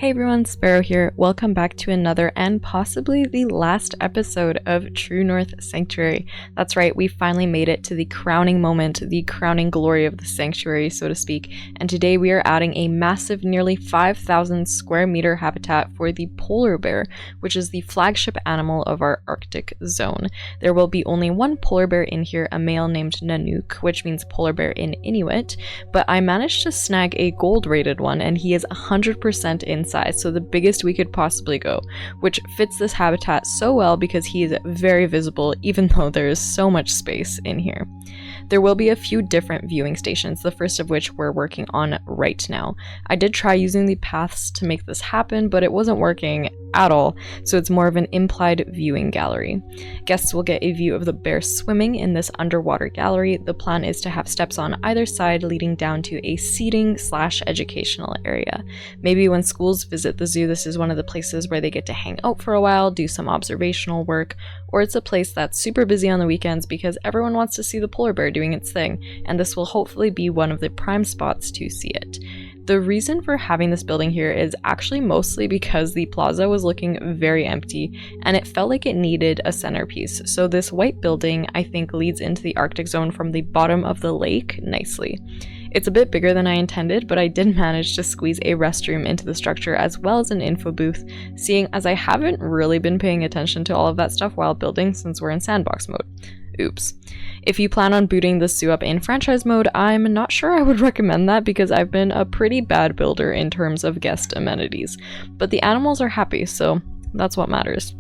Hey everyone, Sparrow here. Welcome back to another and possibly the last episode of True North Sanctuary. That's right, we finally made it to the crowning moment, the crowning glory of the sanctuary, so to speak. And today we are adding a massive, nearly 5,000 square meter habitat for the polar bear, which is the flagship animal of our Arctic zone. There will be only one polar bear in here, a male named Nanook, which means polar bear in Inuit, but I managed to snag a gold rated one and he is 100% in size, so the biggest we could possibly go, which fits this habitat so well because he is very visible even though there is so much space in here. There will be a few different viewing stations, the first of which we're working on right now. I did try using the paths to make this happen, but it wasn't working at all, so it's more of an implied viewing gallery. Guests will get a view of the bear swimming in this underwater gallery. The plan is to have steps on either side leading down to a seating/educational area. Maybe when schools visit the zoo, this is one of the places where they get to hang out for a while, do some observational work, or it's a place that's super busy on the weekends because everyone wants to see the polar bear doing its thing, and this will hopefully be one of the prime spots to see it. The reason for having this building here is actually mostly because the plaza was looking very empty and it felt like it needed a centerpiece. So this white building, I think, leads into the Arctic zone from the bottom of the lake nicely. It's a bit bigger than I intended, but I did manage to squeeze a restroom into the structure as well as an info booth, seeing as I haven't really been paying attention to all of that stuff while building since we're in Sandbox mode. Oops. If you plan on booting the zoo up in franchise mode, I'm not sure I would recommend that because I've been a pretty bad builder in terms of guest amenities. But the animals are happy, so that's what matters.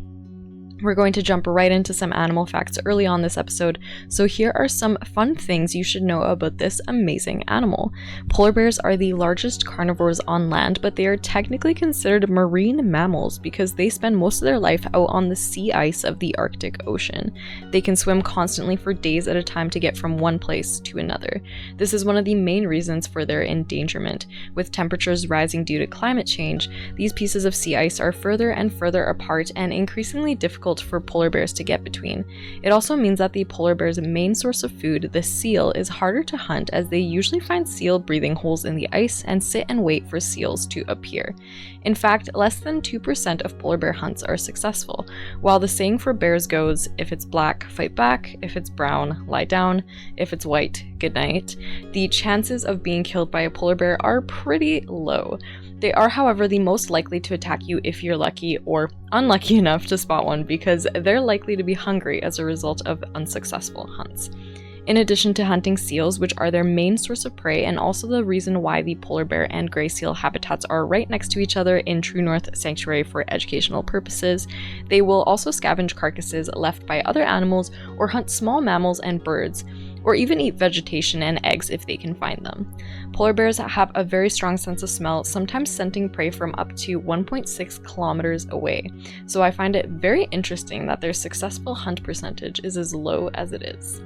We're going to jump right into some animal facts early on this episode, so here are some fun things you should know about this amazing animal. Polar bears are the largest carnivores on land, but they are technically considered marine mammals because they spend most of their life out on the sea ice of the Arctic Ocean. They can swim constantly for days at a time to get from one place to another. This is one of the main reasons for their endangerment. With temperatures rising due to climate change, these pieces of sea ice are further and further apart and increasingly difficult for polar bears to get between. It also means that the polar bear's main source of food, the seal, is harder to hunt as they usually find seal breathing holes in the ice and sit and wait for seals to appear. In fact, less than 2% of polar bear hunts are successful. While the saying for bears goes, if it's black, fight back, if it's brown, lie down, if it's white, good night, the chances of being killed by a polar bear are pretty low. They are, however, the most likely to attack you if you're lucky or unlucky enough to spot one because they're likely to be hungry as a result of unsuccessful hunts. In addition to hunting seals, which are their main source of prey and also the reason why the polar bear and gray seal habitats are right next to each other in True North Sanctuary for educational purposes, they will also scavenge carcasses left by other animals or hunt small mammals and birds, or even eat vegetation and eggs if they can find them. Polar bears have a very strong sense of smell, sometimes scenting prey from up to 1.6 kilometers away, so I find it very interesting that their successful hunt percentage is as low as it is.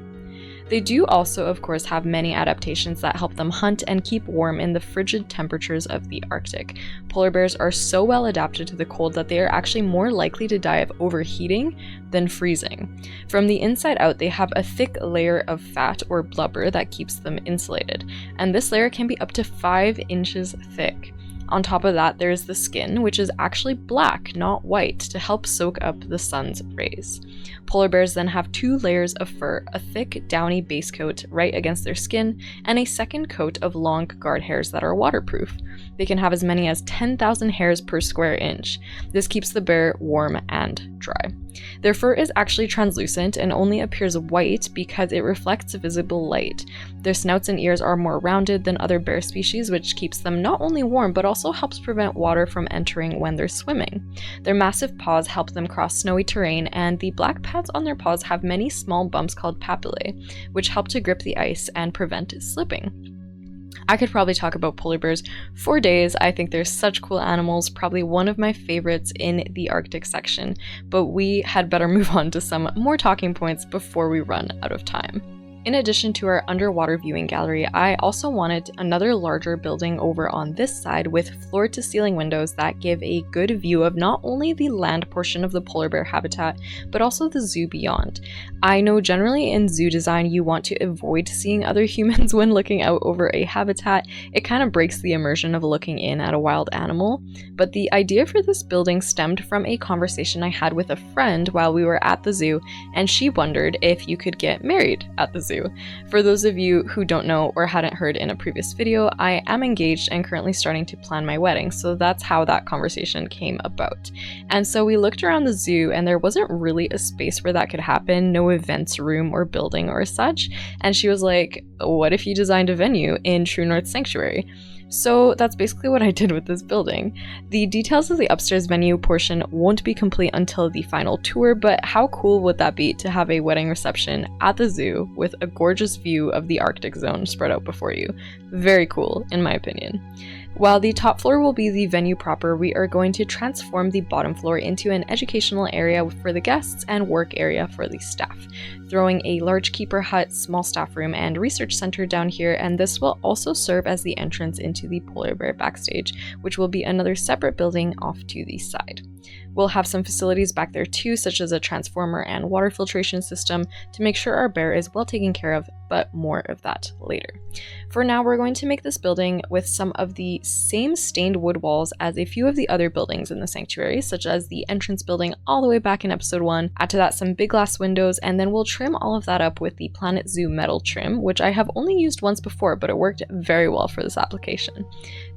They do also, of course, have many adaptations that help them hunt and keep warm in the frigid temperatures of the Arctic. Polar bears are so well adapted to the cold that they are actually more likely to die of overheating than freezing. From the inside out, they have a thick layer of fat or blubber that keeps them insulated, and this layer can be up to 5 inches thick. On top of that, there is the skin, which is actually black, not white, to help soak up the sun's rays. Polar bears then have 2 layers of fur, a thick, downy base coat right against their skin, and a second coat of long guard hairs that are waterproof. They can have as many as 10,000 hairs per square inch. This keeps the bear warm and dry. Their fur is actually translucent and only appears white because it reflects visible light. Their snouts and ears are more rounded than other bear species, which keeps them not only warm but also helps prevent water from entering when they're swimming. Their massive paws help them cross snowy terrain, and the black pads on their paws have many small bumps called papillae, which help to grip the ice and prevent slipping. I could probably talk about polar bears for days. I think they're such cool animals, probably one of my favorites in the Arctic section, but we had better move on to some more talking points before we run out of time. In addition to our underwater viewing gallery, I also wanted another larger building over on this side with floor-to-ceiling windows that give a good view of not only the land portion of the polar bear habitat, but also the zoo beyond. I know generally in zoo design you want to avoid seeing other humans when looking out over a habitat. It kind of breaks the immersion of looking in at a wild animal, but the idea for this building stemmed from a conversation I had with a friend while we were at the zoo, and she wondered if you could get married at the zoo. For those of you who don't know or hadn't heard in a previous video, I am engaged and currently starting to plan my wedding, so that's how that conversation came about. And so we looked around the zoo and there wasn't really a space where that could happen, no events room or building or such, and she was like, what if you designed a venue in True North Sanctuary? So that's basically what I did with this building. The details of the upstairs venue portion won't be complete until the final tour, but how cool would that be to have a wedding reception at the zoo with a gorgeous view of the Arctic zone spread out before you? Very cool, in my opinion. While the top floor will be the venue proper, we are going to transform the bottom floor into an educational area for the guests and work area for the staff, throwing a large keeper hut, small staff room, and research center down here, and this will also serve as the entrance into the polar bear backstage, which will be another separate building off to the side. We'll have some facilities back there too, such as a transformer and water filtration system to make sure our bear is well taken care of, but more of that later. For now, we're going to make this building with some of the same stained wood walls as a few of the other buildings in the sanctuary, such as the entrance building all the way back in episode 1, add to that some big glass windows, and then we'll trim all of that up with the planetzooo metal trim, which I have only used once before, but it worked very well for this application.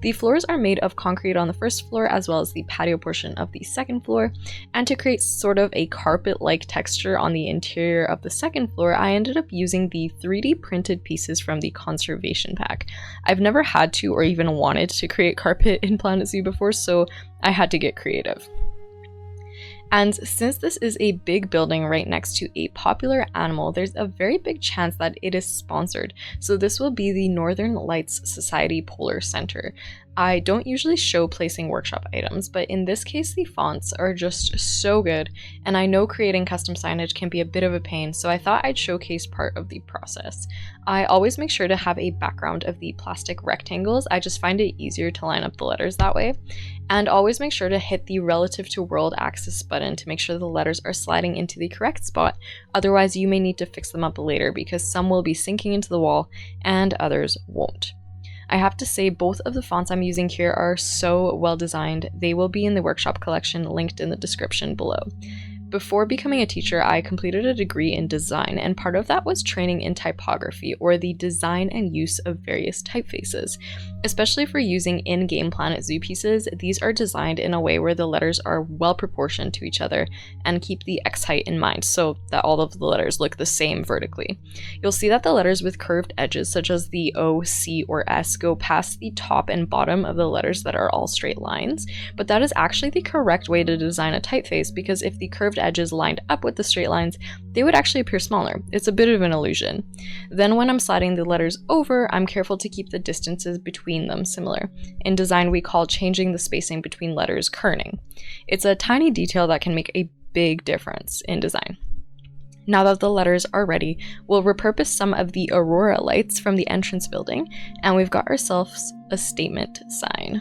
The floors are made of concrete on the first floor as well as the patio portion of the second floor, and to create sort of a carpet-like texture on the interior of the second floor, I ended up using the 3D printed pieces from the conservation pack. I've never had to or even wanted to create carpet in planetzooo before, so I had to get creative. And since this is a big building right next to a popular animal, there's a very big chance that it is sponsored. So this will be the Northern Lights Society Polar Center. I don't usually show placing workshop items, but in this case the fonts are just so good, and I know creating custom signage can be a bit of a pain, so I thought I'd showcase part of the process. I always make sure to have a background of the plastic rectangles. I just find it easier to line up the letters that way. And always make sure to hit the relative to world axis button to make sure the letters are sliding into the correct spot, otherwise you may need to fix them up later because some will be sinking into the wall and others won't. I have to say both of the fonts I'm using here are so well designed. They will be in the workshop collection linked in the description below. Before becoming a teacher, I completed a degree in design, and part of that was training in typography, or the design and use of various typefaces. Especially for using in-game planetzooo pieces, these are designed in a way where the letters are well proportioned to each other and keep the X height in mind so that all of the letters look the same vertically. You'll see that the letters with curved edges, such as the O, C, or S, go past the top and bottom of the letters that are all straight lines, but that is actually the correct way to design a typeface, because if the curved edges lined up with the straight lines, they would actually appear smaller. It's a bit of an illusion. Then when I'm sliding the letters over, I'm careful to keep the distances between them similar. In design, we call changing the spacing between letters kerning. It's a tiny detail that can make a big difference in design. Now that the letters are ready, we'll repurpose some of the aurora lights from the entrance building, and we've got ourselves a statement sign.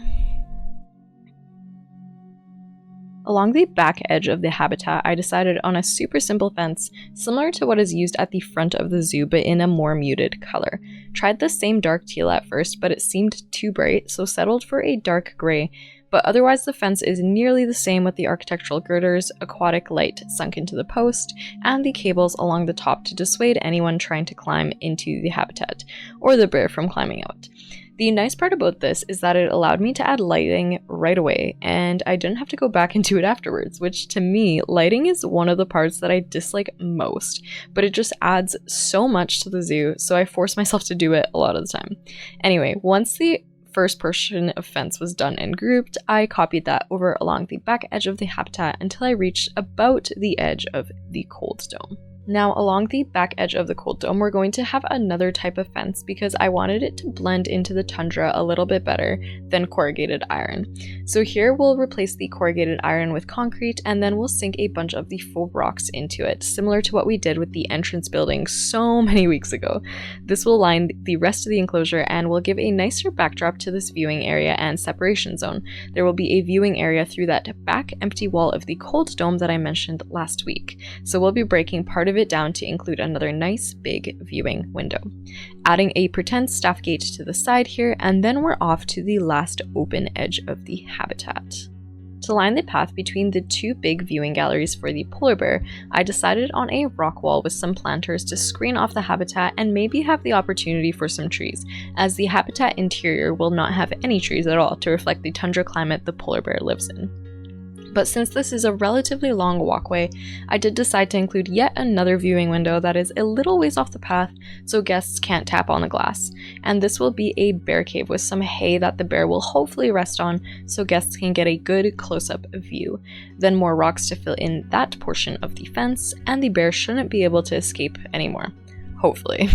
Along the back edge of the habitat, I decided on a super simple fence, similar to what is used at the front of the zoo but in a more muted color. Tried the same dark teal at first, but it seemed too bright, so settled for a dark gray, but otherwise the fence is nearly the same with the architectural girders, aquatic light sunk into the post, and the cables along the top to dissuade anyone trying to climb into the habitat, or the bear from climbing out. The nice part about this is that it allowed me to add lighting right away, and I didn't have to go back and do it afterwards, which to me, lighting is one of the parts that I dislike most, but it just adds so much to the zoo, so I force myself to do it a lot of the time. Anyway, once the first portion of fence was done and grouped, I copied that over along the back edge of the habitat until I reached about the edge of the cold dome. Now, along the back edge of the cold dome, we're going to have another type of fence because I wanted it to blend into the tundra a little bit better than corrugated iron. So here we'll replace the corrugated iron with concrete, and then we'll sink a bunch of the faux rocks into it, similar to what we did with the entrance building so many weeks ago. This will line the rest of the enclosure and will give a nicer backdrop to this viewing area and separation zone. There will be a viewing area through that back empty wall of the cold dome that I mentioned last week. So we'll be breaking part of it down to include another nice big viewing window. Adding a pretend staff gate to the side here, and then we're off to the last open edge of the habitat. To line the path between the two big viewing galleries for the polar bear, I decided on a rock wall with some planters to screen off the habitat and maybe have the opportunity for some trees, as the habitat interior will not have any trees at all to reflect the tundra climate the polar bear lives in. But since this is a relatively long walkway, I did decide to include yet another viewing window that is a little ways off the path so guests can't tap on the glass. And this will be a bear cave with some hay that the bear will hopefully rest on so guests can get a good close-up view. Then more rocks to fill in that portion of the fence, and the bear shouldn't be able to escape anymore. Hopefully.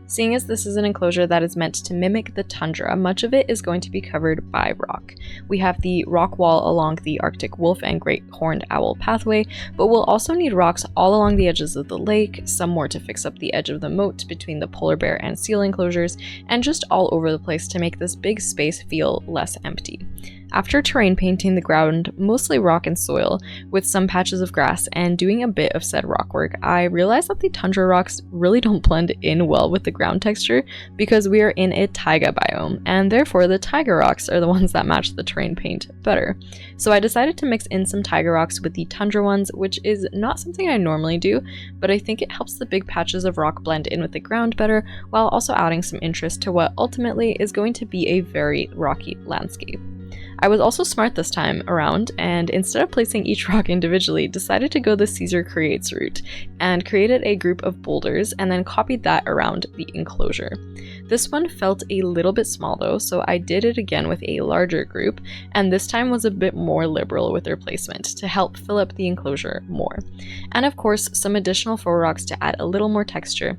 Seeing as this is an enclosure that is meant to mimic the tundra, much of it is going to be covered by rock. We have the rock wall along the Arctic wolf and great horned owl pathway, but we'll also need rocks all along the edges of the lake, some more to fix up the edge of the moat between the polar bear and seal enclosures, and just all over the place to make this big space feel less empty. After terrain painting the ground, mostly rock and soil, with some patches of grass, and doing a bit of said rock work, I realized that the tundra rocks really don't blend in well with the ground texture because we are in a taiga biome, and therefore the taiga rocks are the ones that match the terrain paint better. So I decided to mix in some taiga rocks with the tundra ones, which is not something I normally do, but I think it helps the big patches of rock blend in with the ground better, while also adding some interest to what ultimately is going to be a very rocky landscape. I was also smart this time around, and instead of placing each rock individually, decided to go the Caesar Creates route, and created a group of boulders and then copied that around the enclosure. This one felt a little bit small though, so I did it again with a larger group, and this time was a bit more liberal with their placement to help fill up the enclosure more. And of course, some additional faux rocks to add a little more texture.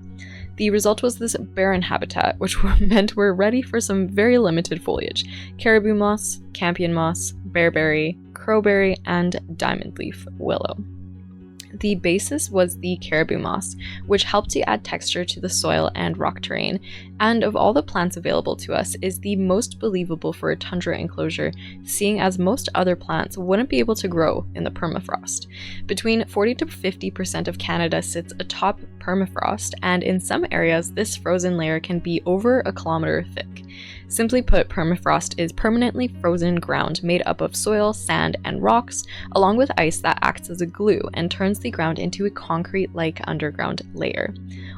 The result was this barren habitat, which meant we're ready for some very limited foliage: caribou moss, campion moss, bearberry, crowberry, and diamond leaf willow. The basis was the caribou moss, which helped to add texture to the soil and rock terrain, and of all the plants available to us is the most believable for a tundra enclosure, seeing as most other plants wouldn't be able to grow in the permafrost. Between 40 to 50% of Canada sits atop permafrost, and in some areas this frozen layer can be over a kilometer thick. Simply put, permafrost is permanently frozen ground made up of soil, sand, and rocks, along with ice that acts as a glue and turns the ground into a concrete-like underground layer.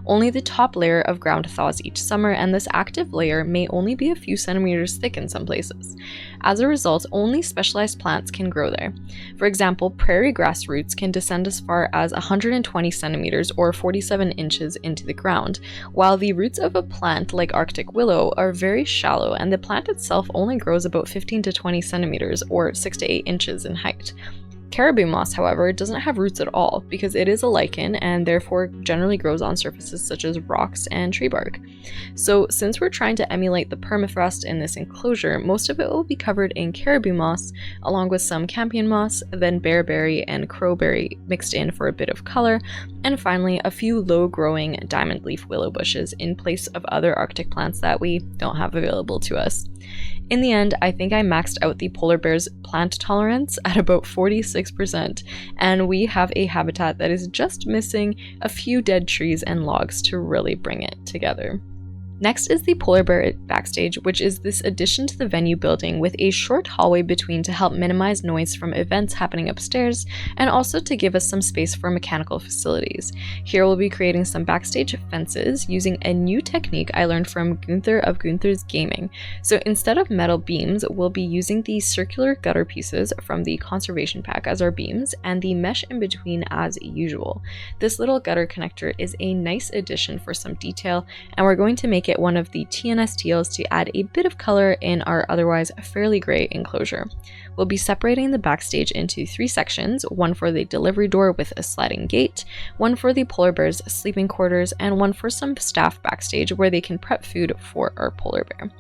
Only the top layer of ground thaws each summer, and this active layer may only be a few centimeters thick in some places. As a result, only specialized plants can grow there. For example, prairie grass roots can descend as far as 120 centimeters or 47 inches into the ground, while the roots of a plant like Arctic willow are very shallow, and the plant itself only grows about 15 to 20 centimeters or 6 to 8 inches in height. Caribou moss, however, doesn't have roots at all because it is a lichen and therefore generally grows on surfaces such as rocks and tree bark. So since we're trying to emulate the permafrost in this enclosure, most of it will be covered in caribou moss along with some campion moss, then bearberry and crowberry mixed in for a bit of color, and finally a few low-growing diamond leaf willow bushes in place of other Arctic plants that we don't have available to us. In the end, I think I maxed out the polar bear's plant tolerance at about 46%, and we have a habitat that is just missing a few dead trees and logs to really bring it together. Next is the polar bear backstage, which is this addition to the venue building with a short hallway between to help minimize noise from events happening upstairs and also to give us some space for mechanical facilities. Here we'll be creating some backstage fences using a new technique I learned from Gunther of Gunther's Gaming. So instead of metal beams, we'll be using the circular gutter pieces from the conservation pack as our beams and the mesh in between as usual. This little gutter connector is a nice addition for some detail, and we're going to make it get one of the TNS teals to add a bit of color in our otherwise fairly gray enclosure. We'll be separating the backstage into 3 sections, one for the delivery door with a sliding gate, one for the polar bear's sleeping quarters, and one for some staff backstage where they can prep food for our polar bear.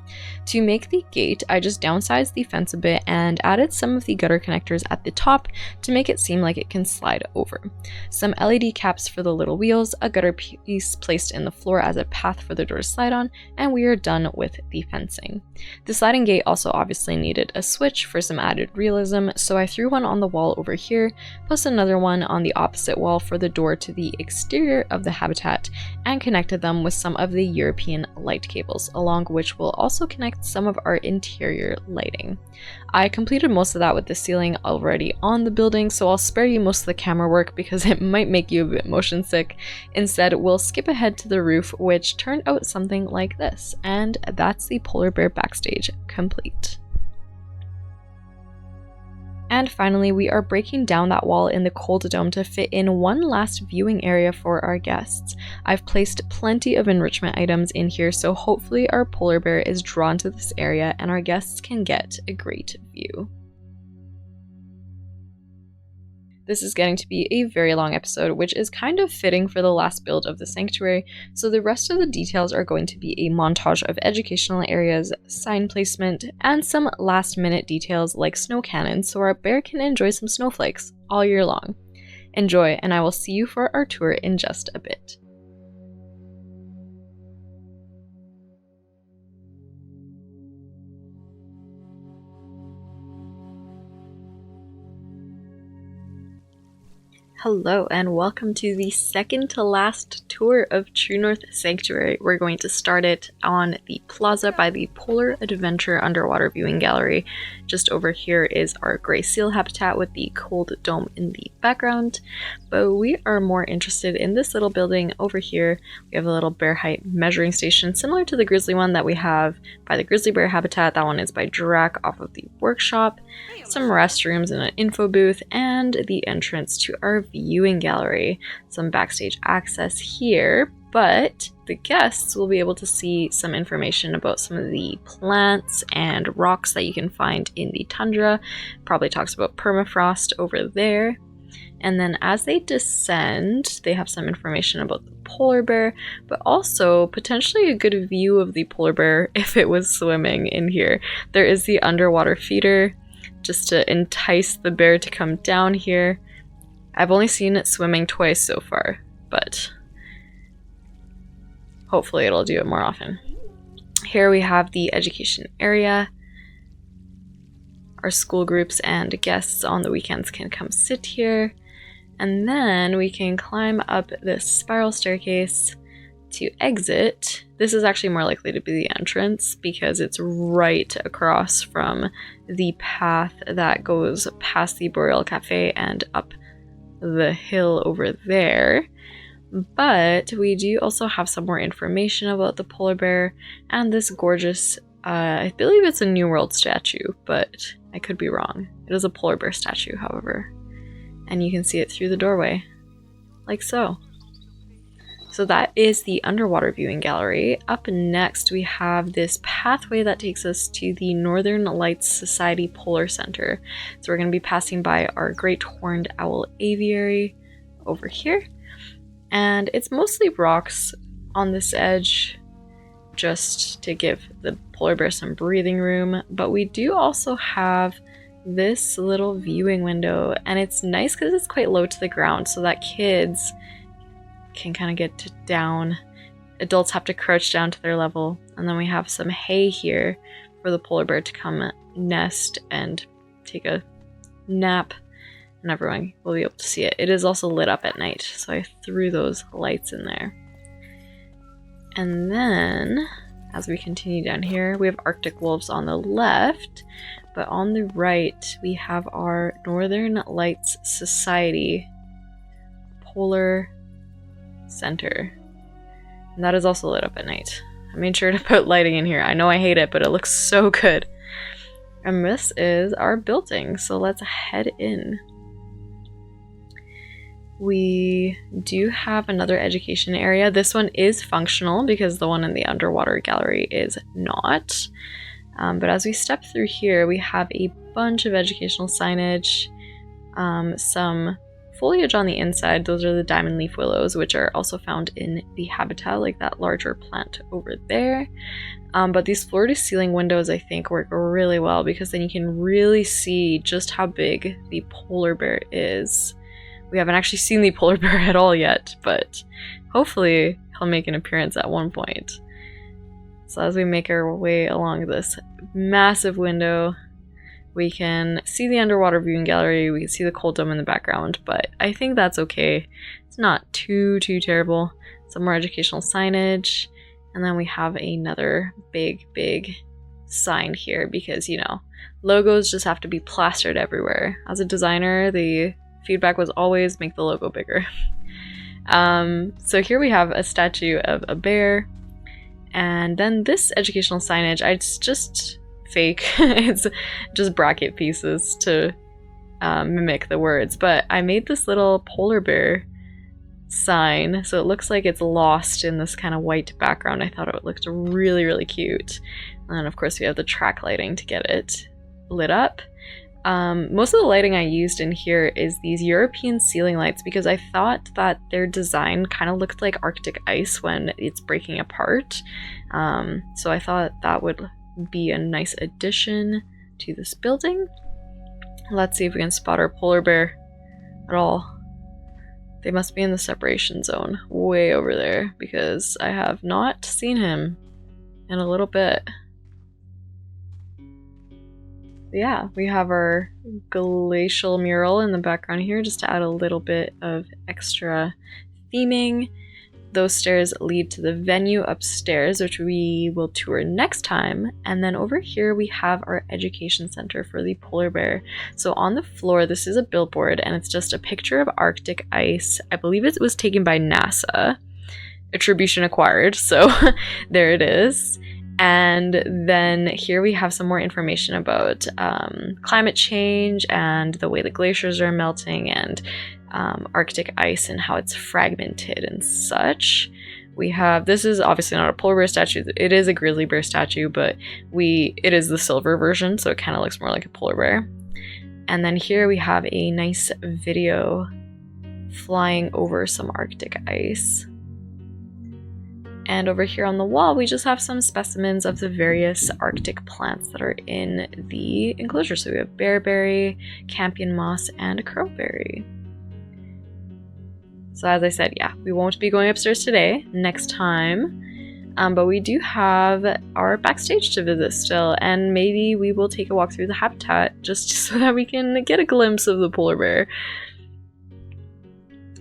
To make the gate, I just downsized the fence a bit and added some of the gutter connectors at the top to make it seem like it can slide over. Some LED caps for the little wheels, a gutter piece placed in the floor as a path for the door to slide on, and we are done with the fencing. The sliding gate also obviously needed a switch for some added realism, so I threw one on the wall over here, plus another one on the opposite wall for the door to the exterior of the habitat, and connected them with some of the European light cables, along which will also connect some of our interior lighting. I completed most of that with the ceiling already on the building, so I'll spare you most of the camera work because it might make you a bit motion sick. Instead, we'll skip ahead to the roof, which turned out something like this, and that's the polar bear backstage complete. And finally, we are breaking down that wall in the cold dome to fit in one last viewing area for our guests. I've placed plenty of enrichment items in here, so hopefully our polar bear is drawn to this area and our guests can get a great view. This is getting to be a very long episode, which is kind of fitting for the last build of the sanctuary, so the rest of the details are going to be a montage of educational areas, sign placement, and some last minute details like snow cannons so our bear can enjoy some snowflakes all year long. Enjoy, and I will see you for our tour in just a bit. Hello and welcome to the second to last tour of True North Sanctuary. We're going to start it on the plaza by the Polar Adventure Underwater Viewing Gallery. Just over here is our gray seal habitat with the cold dome in the background, but we are more interested in this little building over here. We have a little bear height measuring station similar to the grizzly one that we have by the grizzly bear habitat. That one is by Drac off of the workshop, some restrooms and an info booth, and the entrance to our viewing gallery. Some backstage access here, but the guests will be able to see some information about some of the plants and rocks that you can find in the tundra. Probably talks about permafrost over there. And then as they descend, they have some information about the polar bear, but also potentially a good view of the polar bear if it was swimming in here. There is the underwater feeder just to entice the bear to come down here. I've only seen it swimming twice so far, but hopefully it'll do it more often. Here we have the education area. Our school groups and guests on the weekends can come sit here. And then we can climb up this spiral staircase to exit. This is actually more likely to be the entrance because it's right across from the path that goes past the Boreal Cafe and up the hill over there. But we do also have some more information about the polar bear and this gorgeous, I believe it's a New World statue, but I could be wrong. It is a polar bear statue, however. And you can see it through the doorway, like so. So that is the underwater viewing gallery. Up next, we have this pathway that takes us to the Northern Lights Society Polar Center. So we're going to be passing by our great horned owl aviary over here. And it's mostly rocks on this edge, just to give the polar bear some breathing room. But we do also have this little viewing window, and it's nice because it's quite low to the ground so that kids can kind of get down. Adults have to crouch down to their level. And then we have some hay here for the polar bear to come nest and take a nap, and everyone will be able to see it. It is also lit up at night, so I threw those lights in there. And then as we continue down here, we have Arctic wolves on the left, but on the right we have our Northern Lights Society Polar Center, and that is also lit up at night. I made sure to put lighting in here. I know I hate it, but it looks so good. And this is our building, so let's head in. We do have another education area. This one is functional because the one in the underwater gallery is not. But as we step through here, we have a bunch of educational signage, some foliage on the inside. Those are the diamond leaf willows, which are also found in the habitat, like that larger plant over there. But these floor-to-ceiling windows, I think, work really well because then you can really see just how big the polar bear is. We haven't actually seen the polar bear at all yet, but hopefully he'll make an appearance at one point. So as we make our way along this massive window, we can see the underwater viewing gallery, we can see the cold dome in the background, but I think that's okay. It's not too terrible. Some more educational signage, and then we have another big sign here because, you know, logos just have to be plastered everywhere. As a designer, the feedback was always make the logo bigger. So here we have a statue of a bear, and then this educational signage, it's just fake. It's just bracket pieces to mimic the words, but I made this little polar bear sign so it looks like it's lost in this kind of white background. I thought it looked really cute. And then of course we have the track lighting to get it lit up. Most of the lighting I used in here is these European ceiling lights because I thought that their design kind of looked like Arctic ice when it's breaking apart. So I thought that would be a nice addition to this building. Let's see if we can spot our polar bear at all. They must be in the separation zone way over there because I have not seen him in a little bit. Yeah, we have our glacial mural in the background here just to add a little bit of extra theming. Those stairs lead to the venue upstairs, which we will tour next time. And then over here we have our education center for the polar bear. So on the floor, this is a billboard and it's just a picture of Arctic ice. I believe it was taken by NASA. Attribution acquired, so there it is. And then here we have some more information about climate change and the way the glaciers are melting and Arctic ice and how it's fragmented and such. We have, this is obviously not a polar bear statue, it is a grizzly bear statue, but it is the silver version, so it kind of looks more like a polar bear. And then here we have a nice video flying over some Arctic ice. And over here on the wall, we just have some specimens of the various Arctic plants that are in the enclosure. So we have bearberry, campion moss, and crowberry. So as I said, yeah, we won't be going upstairs today, next time. But we do have our backstage to visit still, and maybe we will take a walk through the habitat just so that we can get a glimpse of the polar bear.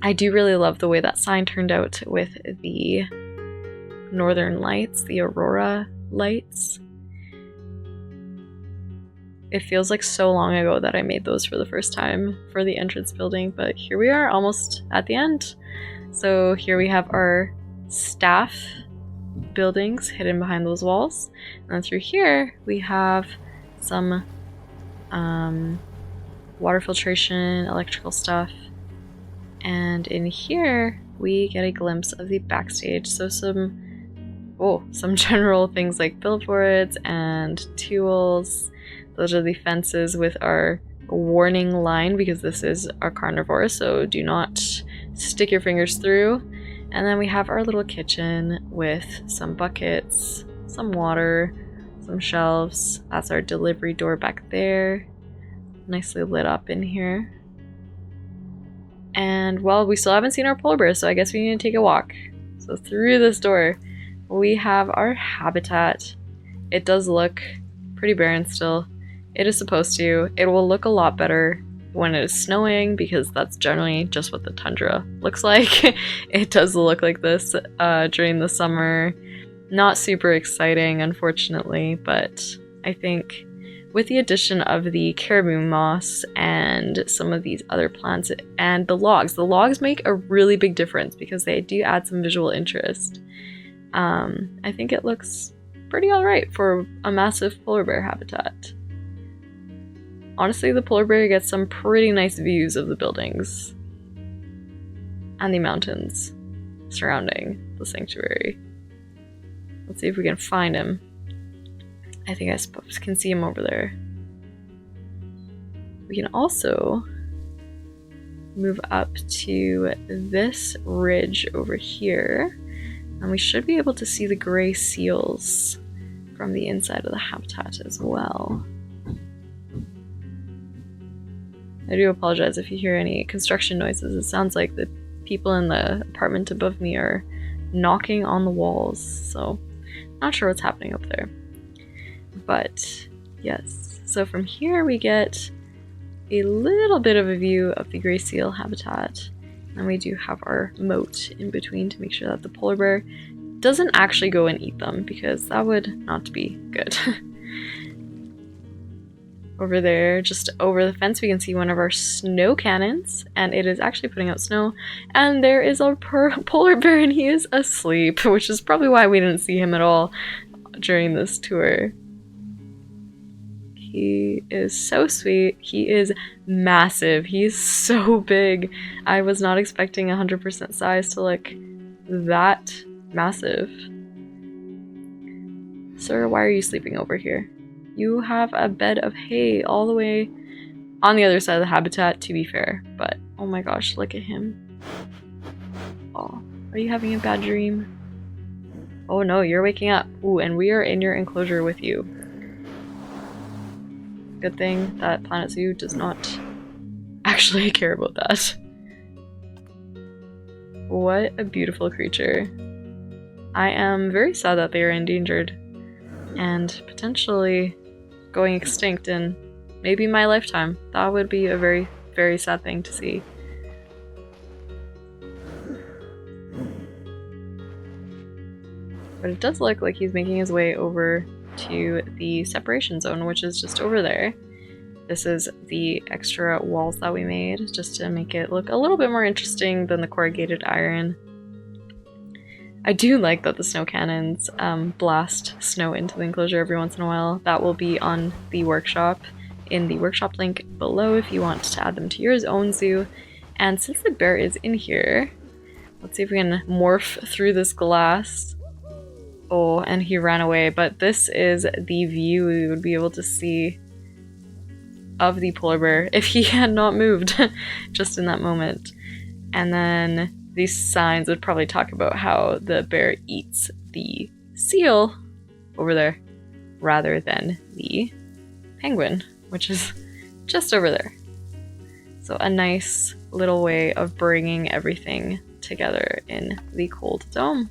I do really love the way that sign turned out with the northern lights, the aurora lights. It feels like so long ago that I made those for the first time for the entrance building, but here we are almost at the end. So here we have our staff buildings hidden behind those walls, and then through here we have some water filtration, electrical stuff, and in here we get a glimpse of the backstage. So some general things like billboards and tools. Those are the fences with our warning line because this is a carnivore, so do not stick your fingers through. And then we have our little kitchen with some buckets, some water, some shelves. That's our delivery door back there. Nicely lit up in here. And well, we still haven't seen our polar bear, so I guess we need to take a walk. So through this door, we have our habitat. It does look pretty barren still. It is supposed to. It will look a lot better when it is snowing because that's generally just what the tundra looks like. It does look like this during the summer. Not super exciting, unfortunately, but I think with the addition of the caribou moss and some of these other plants and the logs make a really big difference because they do add some visual interest. I think it looks pretty alright for a massive polar bear habitat. Honestly, the polar bear gets some pretty nice views of the buildings. and the mountains surrounding the sanctuary. Let's see if we can find him. I think I suppose can see him over there. We can also move up to this ridge over here, and we should be able to see the gray seals from the inside of the habitat as well. I do apologize if you hear any construction noises. It sounds like the people in the apartment above me are knocking on the walls, so not sure what's happening up there. But yes, so from here we get a little bit of a view of the gray seal habitat, and we do have our moat in between to make sure that the polar bear doesn't actually go and eat them, because that would not be good. Over there, just over the fence, we can see one of our snow cannons, and it is actually putting out snow, and there is a polar bear, and he is asleep, which is probably why we didn't see him at all during this tour. He is so sweet. He is massive. He's so big. I was not expecting 100% size to look that massive. Sir, why are you sleeping over here? You have a bed of hay all the way on the other side of the habitat, to be fair. But, oh my gosh, look at him. Oh, are you having a bad dream? Oh no, you're waking up. Ooh, and we are in your enclosure with you. Good thing that planetzooo does not actually care about that. What a beautiful creature. I am very sad that they are endangered and potentially going extinct in maybe my lifetime. That would be a very, very sad thing to see. But it does look like he's making his way over to the separation zone, which is just over there. This is the extra walls that we made just to make it look a little bit more interesting than the corrugated iron. I do like that the snow cannons blast snow into the enclosure every once in a while. That will be on the workshop, in the workshop link below if you want to add them to your own zoo. And since the bear is in here, let's see if we can morph through this glass. Oh, and he ran away, but this is the view we would be able to see of the polar bear if he had not moved just in that moment. And then these signs would probably talk about how the bear eats the seal over there rather than the penguin, which is just over there. So a nice little way of bringing everything together in the cold dome.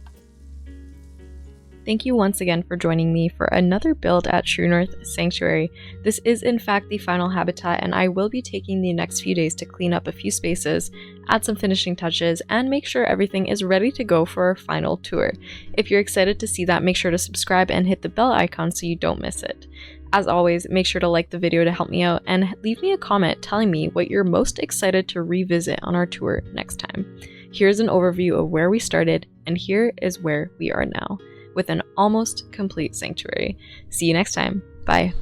Thank you once again for joining me for another build at True North Sanctuary. This is in fact the final habitat, and I will be taking the next few days to clean up a few spaces, add some finishing touches, and make sure everything is ready to go for our final tour. If you're excited to see that, make sure to subscribe and hit the bell icon so you don't miss it. As always, make sure to like the video to help me out, and leave me a comment telling me what you're most excited to revisit on our tour next time. Here's an overview of where we started, and here is where we are now, with an almost complete sanctuary. See you next time. Bye.